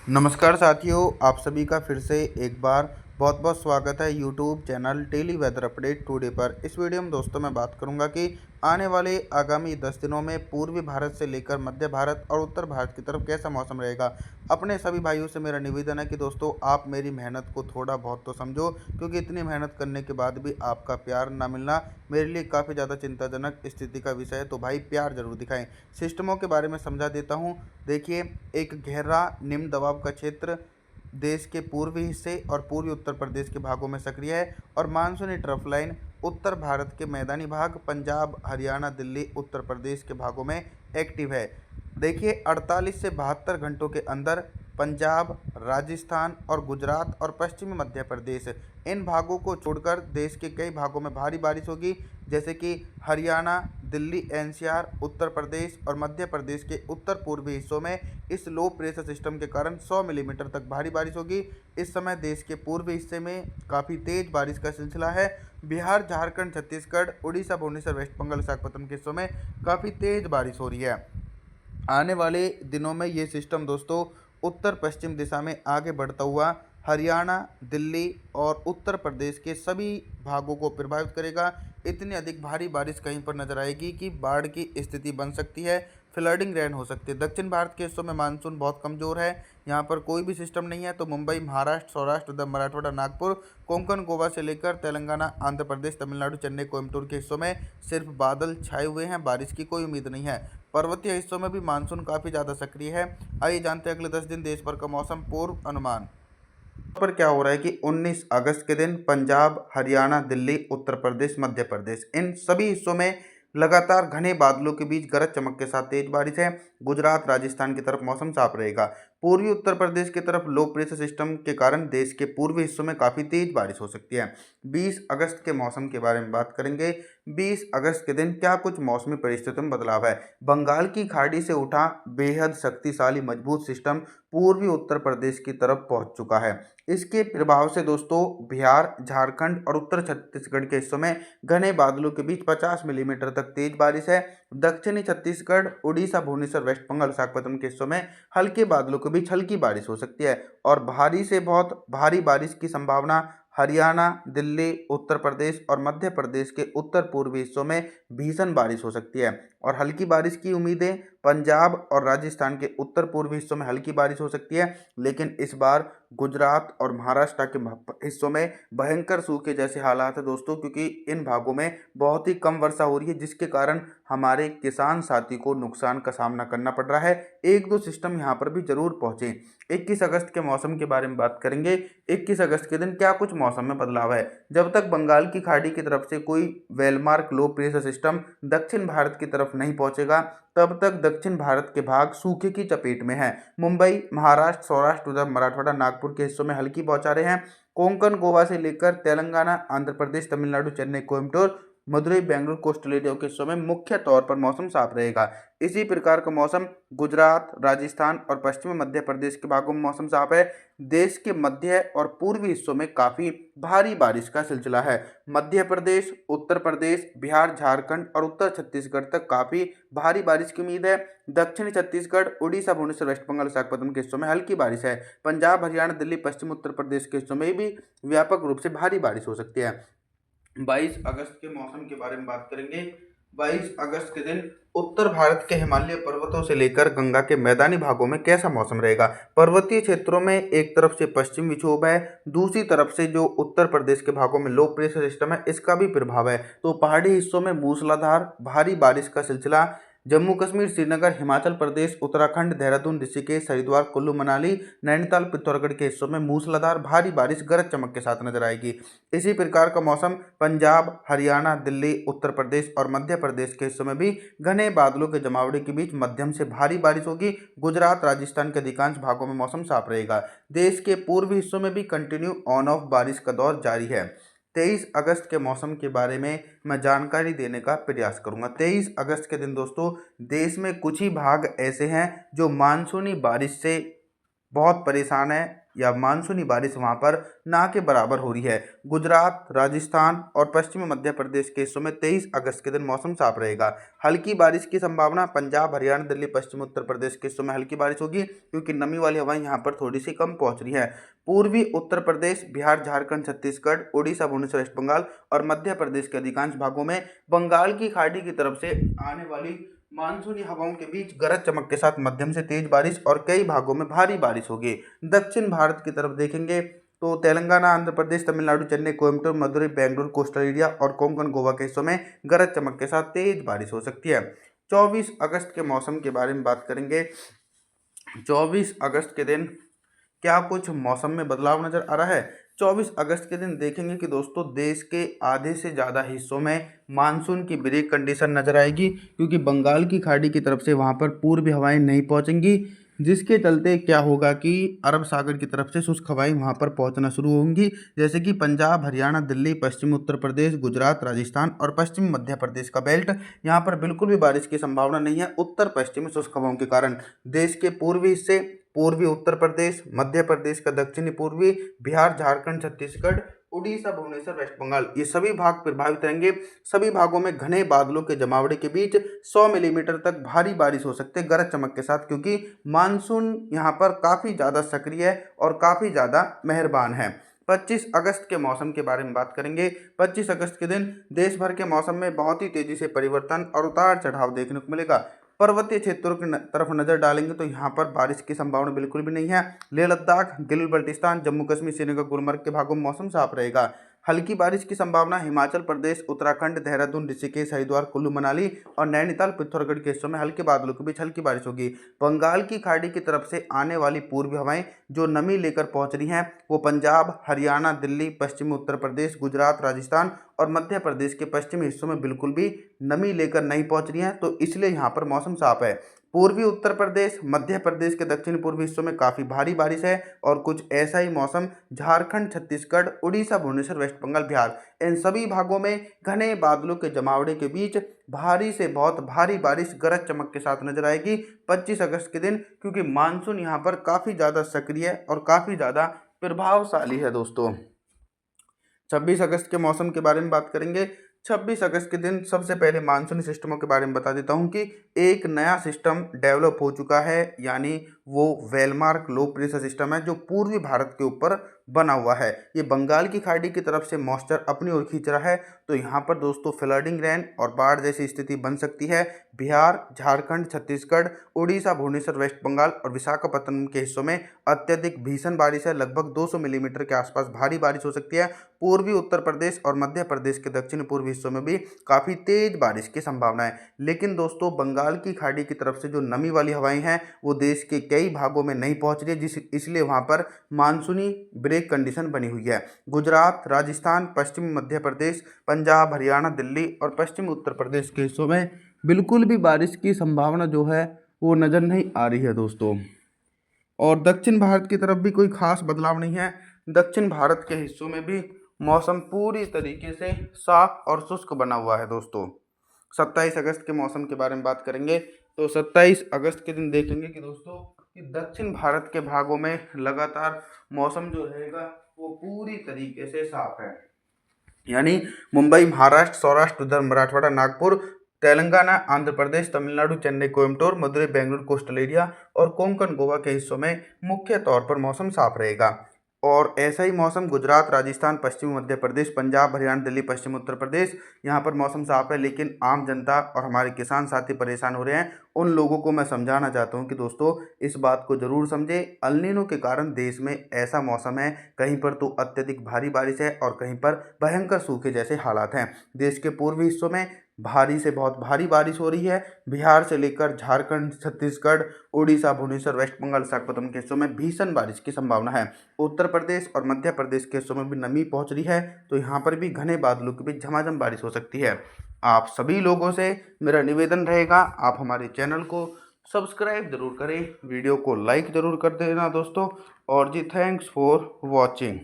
नमस्कार साथियों, आप सभी का फिर से एक बार बहुत बहुत स्वागत है YouTube channel daily weather update today पर। इस वीडियो में दोस्तों मैं बात करूंगा कि आने वाले आगामी 10 दिनों में पूर्वी भारत से लेकर मध्य भारत और उत्तर भारत की तरफ कैसा मौसम रहेगा। अपने सभी भाइयों से मेरा निवेदन है कि दोस्तों आप मेरी मेहनत को थोड़ा बहुत तो समझो, क्योंकि इतनी मेहनत करने के बाद भी आपका प्यार ना मिलना मेरे लिए काफ़ी ज़्यादा चिंताजनक स्थिति का विषय है। तो भाई प्यार जरूर दिखाएं। सिस्टमों के बारे में समझा देता हूँ। देखिए, एक गहरा निम्न दबाव का क्षेत्र देश के पूर्वी हिस्से और पूर्वी उत्तर प्रदेश के भागों में सक्रिय है, और मानसूनी ट्रफ लाइन उत्तर भारत के मैदानी भाग पंजाब, हरियाणा, दिल्ली, उत्तर प्रदेश के भागों में एक्टिव है। देखिए, 48 से 72 घंटों के अंदर पंजाब, राजस्थान और गुजरात और पश्चिमी मध्य प्रदेश, इन भागों को छोड़कर देश के कई भागों में भारी बारिश होगी, जैसे कि हरियाणा, दिल्ली एनसीआर, उत्तर प्रदेश और मध्य प्रदेश के उत्तर पूर्वी हिस्सों में इस लो प्रेशर सिस्टम के कारण 100 मिलीमीटर तक भारी बारिश होगी। इस समय देश के पूर्वी हिस्से में काफ़ी तेज बारिश का सिलसिला है। बिहार, झारखंड, छत्तीसगढ़, उड़ीसा, भुवनेश्वर, वेस्ट बंगाल, विशाखापत्तनम के हिस्सों में काफ़ी तेज बारिश हो रही है। आने वाले दिनों में ये सिस्टम दोस्तों उत्तर पश्चिम दिशा में आगे बढ़ता हुआ हरियाणा, दिल्ली और उत्तर प्रदेश के सभी भागों को प्रभावित करेगा। इतनी अधिक भारी बारिश कहीं पर नजर आएगी कि बाढ़ की स्थिति बन सकती है, फ्लडिंग रेन हो सकती है। दक्षिण भारत के हिस्सों में मानसून बहुत कमज़ोर है, यहाँ पर कोई भी सिस्टम नहीं है। तो मुंबई, महाराष्ट्र, सौराष्ट्र, मराठवाड़ा, नागपुर, कोंकण, गोवा से लेकर तेलंगाना, आंध्र प्रदेश, तमिलनाडु, चेन्नई, कोयम्बटूर के हिस्सों में सिर्फ बादल छाए हुए हैं, बारिश की कोई उम्मीद नहीं है। पर्वतीय हिस्सों में भी मानसून काफ़ी ज़्यादा सक्रिय है। आइए जानते हैं अगले 10 दिन देश भर का मौसम पूर्व अनुमान पर क्या हो रहा है कि 19 अगस्त के दिन पंजाब, हरियाणा, दिल्ली, उत्तर प्रदेश, मध्य प्रदेश, इन सभी हिस्सों में लगातार घने बादलों के बीच गरज चमक के साथ तेज बारिश है। गुजरात, राजस्थान की तरफ मौसम साफ रहेगा। पूर्वी उत्तर प्रदेश की तरफ लो प्रेशर सिस्टम के कारण देश के पूर्वी हिस्सों में काफ़ी तेज बारिश हो सकती है। 20 अगस्त के मौसम के बारे में बात करेंगे। 20 अगस्त के दिन क्या कुछ मौसमी परिस्थितियों में बदलाव है। बंगाल की खाड़ी से उठा बेहद शक्तिशाली मजबूत सिस्टम पूर्वी उत्तर प्रदेश की तरफ पहुंच चुका है। इसके प्रभाव से दोस्तों बिहार, झारखंड और उत्तर छत्तीसगढ़ के हिस्सों में घने बादलों के बीच 50 मिलीमीटर तक तेज बारिश है। दक्षिणी छत्तीसगढ़, उड़ीसा, भुवनेश्वर, वेस्ट बंगाल, विशाखापत्तनम के हिस्सों में हल्के बादलों के बीच हल्की बारिश हो सकती है, और भारी से बहुत भारी बारिश की संभावना हरियाणा, दिल्ली, उत्तर प्रदेश और मध्य प्रदेश के उत्तर पूर्वी हिस्सों में भीषण बारिश हो सकती है। और हल्की बारिश की उम्मीदें पंजाब और राजस्थान के उत्तर पूर्वी हिस्सों में हल्की बारिश हो सकती है, लेकिन इस बार गुजरात और महाराष्ट्र के हिस्सों में भयंकर सूखे जैसे हालात है दोस्तों, क्योंकि इन भागों में बहुत ही कम वर्षा हो रही है, जिसके कारण हमारे किसान साथी को नुकसान का सामना करना पड़ रहा है। एक दो सिस्टम यहाँ पर भी जरूर पहुंचे। 21 अगस्त के मौसम के बारे में बात करेंगे। 21 अगस्त के दिन क्या कुछ मौसम में बदलाव है। जब तक बंगाल की खाड़ी की तरफ से कोई वेलमार्क लो प्रेशर सिस्टम दक्षिण भारत की तरफ नहीं पहुंचेगा, तब तक दक्षिण भारत के भाग सूखे की चपेट में है। मुंबई, महाराष्ट्र, सौराष्ट्र, उधर मराठवाड़ा, नागपुर के हिस्सों में हल्की बौछारें हैं। कोंकण, गोवा से लेकर तेलंगाना, आंध्र प्रदेश, तमिलनाडु, चेन्नई, कोयम्बटूर, मदुरई, बेंगलुरु, कोस्टल एरिया के हिस्सों में मुख्य तौर पर मौसम साफ रहेगा। इसी प्रकार का मौसम गुजरात, राजस्थान और पश्चिमी मध्य प्रदेश के भागों में मौसम साफ है। देश के मध्य और पूर्वी हिस्सों में काफी भारी बारिश का सिलसिला है। मध्य प्रदेश, उत्तर प्रदेश, बिहार, झारखंड और उत्तर छत्तीसगढ़ तक काफी भारी बारिश की उम्मीद है। दक्षिणी छत्तीसगढ़, उड़ीसा, भुवनेश्वर, वेस्ट बंगाल, विशाखापत्तनम के हिस्सों में हल्की बारिश है। पंजाब, हरियाणा, दिल्ली, पश्चिम उत्तर प्रदेश के हिस्सों में भी व्यापक रूप से भारी बारिश हो सकती है। 22 अगस्त के मौसम के बारे में बात करेंगे। 22 अगस्त के दिन उत्तर भारत के हिमालय पर्वतों से लेकर गंगा के मैदानी भागों में कैसा मौसम रहेगा। पर्वतीय क्षेत्रों में एक तरफ से पश्चिम विक्षोभ है, दूसरी तरफ से जो उत्तर प्रदेश के भागों में लो प्रेशर सिस्टम है, इसका भी प्रभाव है। तो पहाड़ी हिस्सों में मूसलाधार भारी बारिश का सिलसिला जम्मू कश्मीर, श्रीनगर, हिमाचल प्रदेश, उत्तराखंड, देहरादून, ऋषिकेश, हरिद्वार, कुल्लू मनाली, नैनीताल, पिथौरागढ़ के हिस्सों में मूसलाधार भारी बारिश गरज चमक के साथ नजर आएगी। इसी प्रकार का मौसम पंजाब, हरियाणा, दिल्ली, उत्तर प्रदेश और मध्य प्रदेश के हिस्सों में भी घने बादलों के जमावड़े के बीच मध्यम से भारी बारिश होगी। गुजरात, राजस्थान के अधिकांश भागों में मौसम साफ रहेगा। देश के पूर्वी हिस्सों में भी कंटिन्यू ऑन ऑफ बारिश का दौर जारी है। 23 अगस्त के मौसम के बारे में मैं जानकारी देने का प्रयास करूंगा। 23 अगस्त के दिन दोस्तों देश में कुछ ही भाग ऐसे हैं जो मानसूनी बारिश से बहुत परेशान है, या मानसूनी बारिश वहां पर ना के बराबर हो रही है। गुजरात, राजस्थान और पश्चिमी मध्य प्रदेश के हिस्सों में 23 अगस्त के दिन मौसम साफ रहेगा। हल्की बारिश की संभावना पंजाब, हरियाणा, दिल्ली, पश्चिम उत्तर प्रदेश के हिस्सों में हल्की बारिश होगी, क्योंकि नमी वाली हवाएं यहाँ पर थोड़ी सी कम पहुंच रही है। पूर्वी उत्तर प्रदेश, बिहार, झारखंड, छत्तीसगढ़, उड़ीसा, भुवनेश्वर, वेस्ट बंगाल और मध्य प्रदेश के अधिकांश भागों में बंगाल की खाड़ी की तरफ से आने वाली मानसूनी हवाओं के बीच गरज चमक के साथ मध्यम से तेज बारिश और कई भागों में भारी बारिश होगी। दक्षिण भारत की तरफ देखेंगे तो तेलंगाना, आंध्र प्रदेश, तमिलनाडु, चेन्नई, कोयम्बटूर, मदुरई, बेंगलुरु, कोस्टल एरिया और कोंकण, गोवा के हिस्सों में गरज चमक के साथ तेज बारिश हो सकती है। 24 अगस्त के मौसम के बारे में बात करेंगे। 24 अगस्त के दिन क्या कुछ मौसम में बदलाव नजर आ रहा है? 24 अगस्त के दिन देखेंगे कि दोस्तों देश के आधे से ज़्यादा हिस्सों में मानसून की ब्रेक कंडीशन नजर आएगी, क्योंकि बंगाल की खाड़ी की तरफ से वहां पर पूर्वी हवाएं नहीं पहुंचेंगी, जिसके चलते क्या होगा कि अरब सागर की तरफ से शुष्क हवाएं वहां पर पहुंचना शुरू होंगी, जैसे कि पंजाब, हरियाणा, दिल्ली, पश्चिमी उत्तर प्रदेश, गुजरात, राजस्थान और पश्चिमी मध्य प्रदेश का बेल्ट। यहाँ पर बिल्कुल भी बारिश की संभावना नहीं है उत्तर पश्चिमी शुष्क हवाओं के कारण। देश के पूर्वी हिस्से, पूर्वी उत्तर प्रदेश, मध्य प्रदेश का दक्षिणी पूर्वी, बिहार, झारखंड, छत्तीसगढ़, उड़ीसा, भुवनेश्वर, वेस्ट बंगाल, ये सभी भाग प्रभावित रहेंगे। सभी भागों में घने बादलों के जमावड़े के बीच 100 मिलीमीटर तक भारी बारिश हो सकते हैं गरज चमक के साथ, क्योंकि मानसून यहाँ पर काफ़ी ज़्यादा सक्रिय है और काफ़ी ज़्यादा मेहरबान है। 25 अगस्त के मौसम के बारे में बात करेंगे। 25 अगस्त के दिन देश भर के मौसम में बहुत ही तेज़ी से परिवर्तन और उतार चढ़ाव देखने को मिलेगा। पर्वतीय क्षेत्रों की तरफ नजर डालेंगे तो यहाँ पर बारिश की संभावना बिल्कुल भी नहीं है। लेह लद्दाख, गिलगित बल्टिस्तान, जम्मू कश्मीर, श्रीनगर, गुलमर्ग के भागों में मौसम साफ रहेगा। हल्की बारिश की संभावना हिमाचल प्रदेश, उत्तराखंड, देहरादून, ऋषिकेश, हरिद्वार, कुल्लू मनाली और नैनीताल, पिथौरागढ़ के हिस्सों में हल्के बादलों के बीच हल्की बारिश होगी। बंगाल की खाड़ी की तरफ से आने वाली पूर्वी हवाएं जो नमी लेकर पहुंच रही हैं वो पंजाब, हरियाणा, दिल्ली, पश्चिमी उत्तर प्रदेश, गुजरात, राजस्थान और मध्य प्रदेश के पश्चिमी हिस्सों में बिल्कुल भी नमी लेकर नहीं पहुंच रही हैं, तो इसलिए यहाँ पर मौसम साफ है। पूर्वी उत्तर प्रदेश, मध्य प्रदेश के दक्षिण पूर्वी हिस्सों में काफ़ी भारी बारिश है और कुछ ऐसा ही मौसम झारखंड, छत्तीसगढ़, उड़ीसा, भुवनेश्वर, वेस्ट बंगाल, बिहार, इन सभी भागों में घने बादलों के जमावड़े के बीच भारी से बहुत भारी बारिश गरज चमक के साथ नजर आएगी 25 अगस्त के दिन, क्योंकि मानसून यहाँ पर काफ़ी ज़्यादा सक्रिय और काफ़ी ज़्यादा प्रभावशाली है दोस्तों। 26 अगस्त के मौसम के बारे में बात करेंगे। 26 अगस्त के दिन सबसे पहले मानसूनी सिस्टमों के बारे में बता देता हूं कि एक नया सिस्टम डेवलप हो चुका है, यानी वो वेलमार्क लो प्रेशर सिस्टम है जो पूर्वी भारत के ऊपर बना हुआ है। ये बंगाल की खाड़ी की तरफ से मॉइस्चर अपनी ओर खींच रहा है, तो यहाँ पर दोस्तों फ्लडिंग, रेन और बाढ़ जैसी स्थिति बन सकती है। बिहार, झारखंड, छत्तीसगढ़, उड़ीसा, भुवनेश्वर, वेस्ट बंगाल और विशाखापत्तनम के हिस्सों में अत्यधिक भीषण बारिश है, लगभग 200 मिलीमीटर के आसपास भारी बारिश हो सकती है। पूर्वी उत्तर प्रदेश और मध्य प्रदेश के दक्षिण पूर्वी हिस्सों में भी काफ़ी तेज बारिश की संभावना है। लेकिन दोस्तों बंगाल की खाड़ी की तरफ से जो नमी वाली हवाएं हैं वो देश के कई भागों में नहीं पहुंच रही है, इसलिए वहां पर मानसूनी ब्रेक कंडीशन बनी हुई है। गुजरात, राजस्थान, पश्चिमी मध्य प्रदेश, पंजाब, हरियाणा, दिल्ली और पश्चिमी उत्तर प्रदेश के हिस्सों में बिल्कुल भी बारिश की संभावना जो है वो नज़र नहीं आ रही है दोस्तों। और दक्षिण भारत की तरफ भी कोई खास बदलाव नहीं है। दक्षिण भारत के हिस्सों में भी मौसम पूरी तरीके से साफ और शुष्क बना हुआ है दोस्तों। 27 अगस्त के मौसम के बारे में बात करेंगे तो 27 अगस्त के दिन देखेंगे कि दोस्तों कि दक्षिण भारत के भागों में लगातार मौसम जो रहेगा वो पूरी तरीके से साफ है, यानी मुंबई, महाराष्ट्र, सौराष्ट्र, उधर मराठवाड़ा, नागपुर, तेलंगाना, आंध्र प्रदेश, तमिलनाडु, चेन्नई, कोयम्बटूर, मदुरई, बेंगलुरु, कोस्टल एरिया और कोंकण, गोवा के हिस्सों में मुख्य तौर पर मौसम साफ रहेगा। और ऐसा ही मौसम गुजरात, राजस्थान, पश्चिमी मध्य प्रदेश, पंजाब, हरियाणा, दिल्ली, पश्चिम उत्तर प्रदेश, यहाँ पर मौसम साफ है। लेकिन आम जनता और हमारे किसान साथी परेशान हो रहे हैं। उन लोगों को मैं समझाना चाहता हूँ कि दोस्तों इस बात को ज़रूर समझें, एल नीनो के कारण देश में ऐसा मौसम है, कहीं पर तो अत्यधिक भारी बारिश है और कहीं पर भयंकर सूखे जैसे हालात हैं। देश के पूर्वी हिस्सों में भारी से बहुत भारी बारिश हो रही है। बिहार से लेकर झारखंड, छत्तीसगढ़, उड़ीसा, भुवनेश्वर, वेस्ट बंगाल, विशाखापत्तनम के हिस्सों में भीषण बारिश की संभावना है। उत्तर प्रदेश और मध्य प्रदेश के हिस्सों में भी नमी पहुंच रही है, तो यहाँ पर भी घने बादलों के बीच झमाझम बारिश हो सकती है। आप सभी लोगों से मेरा निवेदन रहेगा, आप हमारे चैनल को सब्सक्राइब जरूर करें, वीडियो को लाइक ज़रूर कर देना दोस्तों। और जी थैंक्स फॉर वॉचिंग।